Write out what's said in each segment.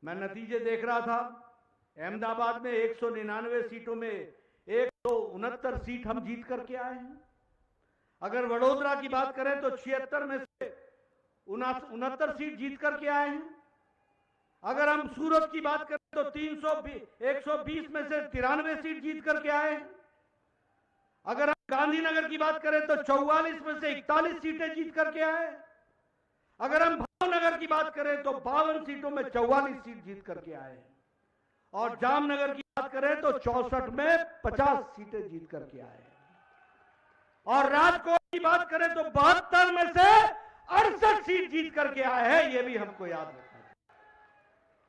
मैं नतीजे देख रहा था। अहमदाबाद में 199 सीटों में 169 सीट हम जीत करके आए हैं। अगर वडोदरा की बात करें तो 76 में से 69 सीट जीत करके आए हैं। अगर हम सूरत की बात करें तो 120 में से 93 सीट जीत करके आए हैं। अगर हम गांधीनगर की बात करें तो 44 में से 41 सीटें जीत करके आए। अगर हम भावनगर की बात करें तो 52 सीटों में 44 सीट जीत करके आए। और जामनगर की बात करें तो 64 में 50 सीटें जीत करके आए। और राजकोट की बात करें तो 72 में से 68 सीट जीत करके आए हैं। यह भी हमको याद रखना है।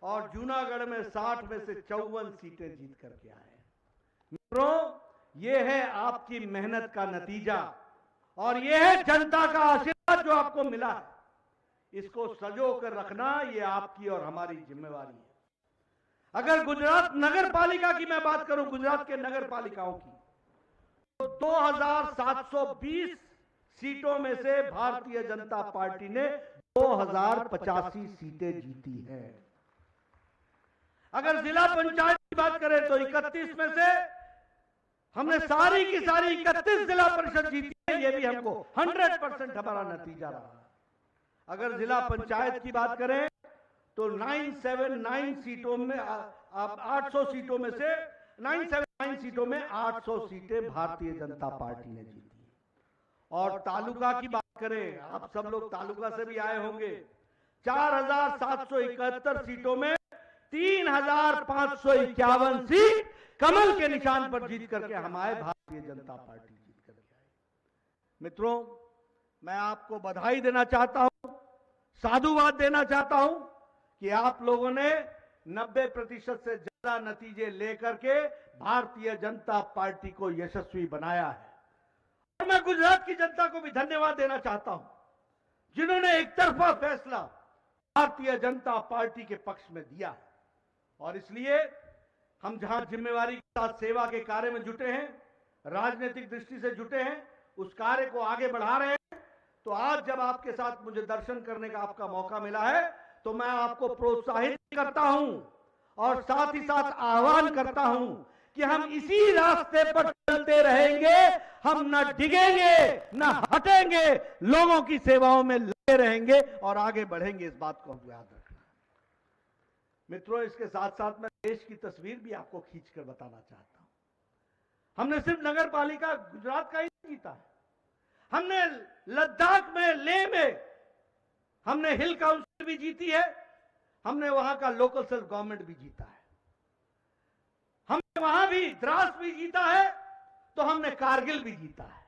और जूनागढ़ में 60 में से 54 सीटें जीत करके आए। मित्रों, यह है आपकी मेहनत का नतीजा और यह है जनता का आशीर्वाद जो आपको मिला है। इसको संजो कर रखना यह आपकी और हमारी जिम्मेवारी है। अगर गुजरात नगर पालिका की मैं बात करूं, गुजरात के नगर पालिकाओं की, तो 2720 सीटों में से भारतीय जनता पार्टी ने 2085 सीटें जीती हैं। अगर जिला पंचायत की बात करें तो 31 में से हमने सारी की सारी 31 जिला परिषद जीती है। यह भी हमको 100% हमारा नतीजा रहा। अगर जिला पंचायत की बात करें तो 979 सीटों में 800 सीटों में से 979 सीटों में 800 सीटें भारतीय जनता पार्टी ने जीती। और तालुका की बात करें, आप सब लोग तालुका से भी आए होंगे, 4771 सीटों में 3551 सीट कमल के निशान पर जीत करके हमारे भारतीय जनता पार्टी जीत करके आई। मित्रों, मैं आपको बधाई देना चाहता हूं, साधुवाद देना चाहता हूं कि आप लोगों ने 90% से ज्यादा नतीजे लेकर के भारतीय जनता पार्टी को यशस्वी बनाया है। और मैं गुजरात की जनता को भी धन्यवाद देना चाहता हूं, जिन्होंने एक तरफा फैसला भारतीय जनता पार्टी के पक्ष में दिया है। और इसलिए हम जहां जिम्मेवारी के साथ सेवा के कार्य में जुटे हैं, राजनीतिक दृष्टि से जुटे हैं, उस कार्य को आगे बढ़ा रहे हैं। तो आज जब आपके साथ मुझे दर्शन करने का आपका मौका मिला है, तो मैं आपको प्रोत्साहित करता हूं और साथ ही साथ आह्वान करता हूं कि हम इसी रास्ते पर चलते रहेंगे। हम न डिगेंगे, न हटेंगे, लोगों की सेवाओं में लगे रहेंगे और आगे बढ़ेंगे। इस बात को हम याद रखना। मित्रों, इसके साथ साथ मैं देश की तस्वीर भी आपको खींचकर बताना चाहता हूं। हमने सिर्फ नगर पालिका गुजरात का ही जीता है, हमने लद्दाख में, लेह में हमने हिल काउंसिल भी जीती है, हमने वहां का लोकल सेल्फ गवर्नमेंट भी जीता है, हमने वहां भी द्रास भी जीता है, तो हमने कारगिल भी जीता है।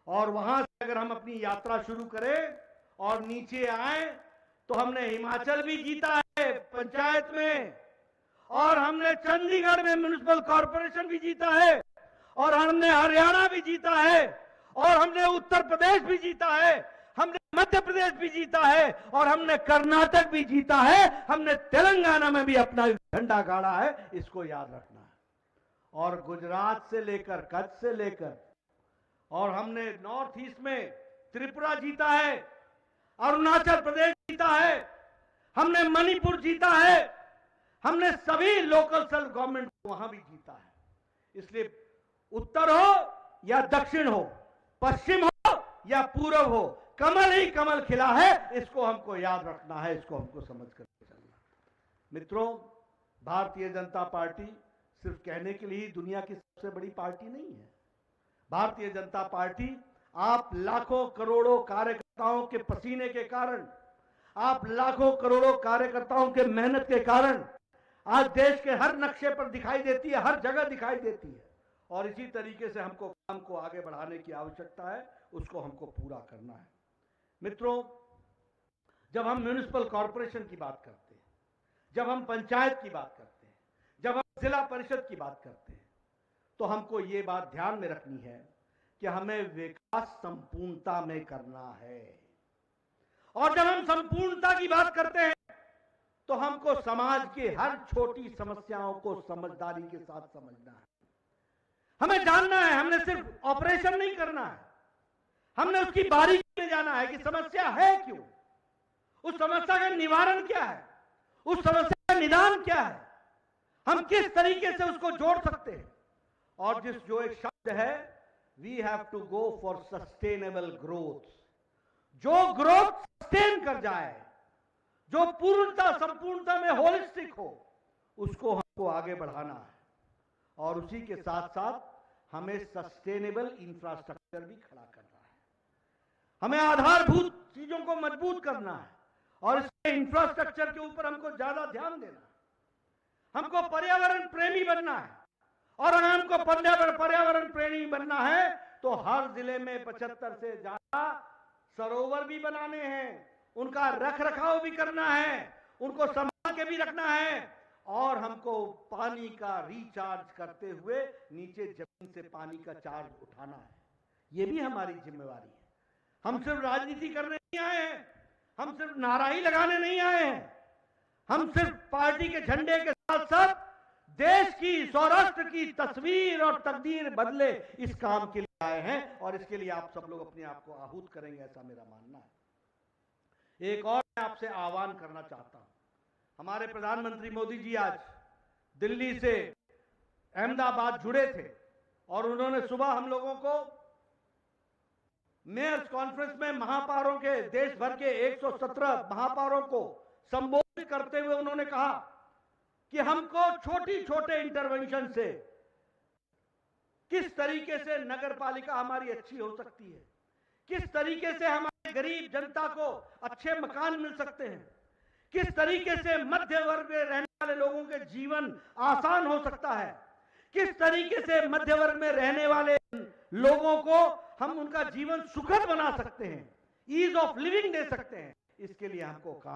और वहां से अगर हम अपनी यात्रा शुरू करें और नीचे आए तो हमने हिमाचल भी जीता है पंचायत में, और हमने चंडीगढ़ में म्युनिसिपल कॉर्पोरेशन भी जीता है, और हमने हरियाणा भी जीता है, और हमने उत्तर प्रदेश भी जीता है, हमने मध्य प्रदेश भी जीता है, और हमने कर्नाटक भी जीता है, हमने तेलंगाना में भी अपना झंडा गाड़ा है। इसको याद रखना है। और गुजरात से लेकर कच्छ से लेकर, और हमने नॉर्थ ईस्ट में त्रिपुरा जीता है, अरुणाचल प्रदेश जीता है, हमने मणिपुर जीता है, हमने सभी लोकल सेल्फ गवर्नमेंट वहां भी जीता है। इसलिए उत्तर हो या दक्षिण हो, पश्चिम हो या पूर्व हो, कमल ही कमल खिला है। इसको हमको याद रखना है, इसको हमको समझ कर चलना। मित्रों, भारतीय जनता पार्टी सिर्फ कहने के लिए दुनिया की सबसे बड़ी पार्टी नहीं है। भारतीय जनता पार्टी आप लाखों करोड़ों कार्यकर्ताओं के पसीने के कारण, आप लाखों करोड़ों कार्यकर्ताओं के मेहनत के कारण आज देश के हर नक्शे पर दिखाई देती है, हर जगह दिखाई देती है। और इसी तरीके से हमको काम को आगे बढ़ाने की आवश्यकता है, उसको हमको पूरा करना है। मित्रों, जब हम म्युनिसिपल कॉर्पोरेशन की बात करते हैं, जब हम पंचायत की बात करते हैं, जब हम जिला परिषद की बात करते हैं, तो हमको ये बात ध्यान में रखनी है कि हमें विकास संपूर्णता में करना है। और जब हम संपूर्णता की बात करते हैं तो हमको समाज की हर छोटी समस्याओं को समझदारी के साथ समझना है। हमें जानना है, हमने सिर्फ ऑपरेशन नहीं करना है, हमने उसकी बारीकी में जाना है कि समस्या है क्यों, उस समस्या का निवारण क्या है, उस समस्या उसका निदान क्या है, हम किस तरीके से उसको जोड़ सकते हैं। और जो एक शब्द है, we have to go for sustainable growth. जो ग्रोथ सस्टेन कर जाए, जो पूर्णता संपूर्णता में होलिस्टिक हो, उसको हमको आगे बढ़ाना है। और उसी के साथ साथ हमें सस्टेनेबल इंफ्रास्ट्रक्चर भी खड़ा करना है। हमें आधारभूत चीजों को मजबूत करना है और इसके इंफ्रास्ट्रक्चर के ऊपर हमको ज्यादा ध्यान देना है। हमको पर्यावरण प्रेमी बनना है, और अगर हमको पर्यावरण प्रेमी बनना है तो हर जिले में 75 से ज्यादा सरोवर भी बनाने हैं, उनका रख रखाव भी करना है, उनको संभाल के भी रखना है, और हमको पानी का रिचार्ज करते हुए नीचे जमीन से पानी का चार्ज उठाना है। यह भी हमारी जिम्मेवारी है। हम सिर्फ राजनीति करने नहीं आए हैं, हम सिर्फ नाराही लगाने नहीं आए हैं, हम सिर्फ पार्टी के झंडे के साथ साथ देश की, सौराष्ट्र की तस्वीर और तकदीर बदले इस काम के लिए आए हैं, और इसके लिए आप सब लोग अपने आप को आहूत करेंगे, ऐसा मेरा मानना है। एक और मैं आपसे आह्वान करना चाहता हूं। हमारे प्रधानमंत्री मोदी जी आज दिल्ली से अहमदाबाद जुड़े थे, और उन्होंने सुबह हम लोगों को मेयर्स कॉन्फ्रेंस में महापौरों के, देश भर के 117 महापौरों को संबोधित करते हुए उन्होंने कहा कि हमको छोटे इंटरवेंशन से किस तरीके से नगर पालिका हमारी अच्छी हो सकती है, किस तरीके से हमारे गरीब जनता को अच्छे मकान मिल सकते हैं, किस तरीके से मध्य वर्ग में रहने वाले लोगों के जीवन आसान हो सकता है, किस तरीके से मध्य वर्ग में रहने वाले लोगों को हम उनका जीवन सुखद बना सकते हैं, ईज ऑफ लिविंग दे सकते हैं। इसके लिए हमको काम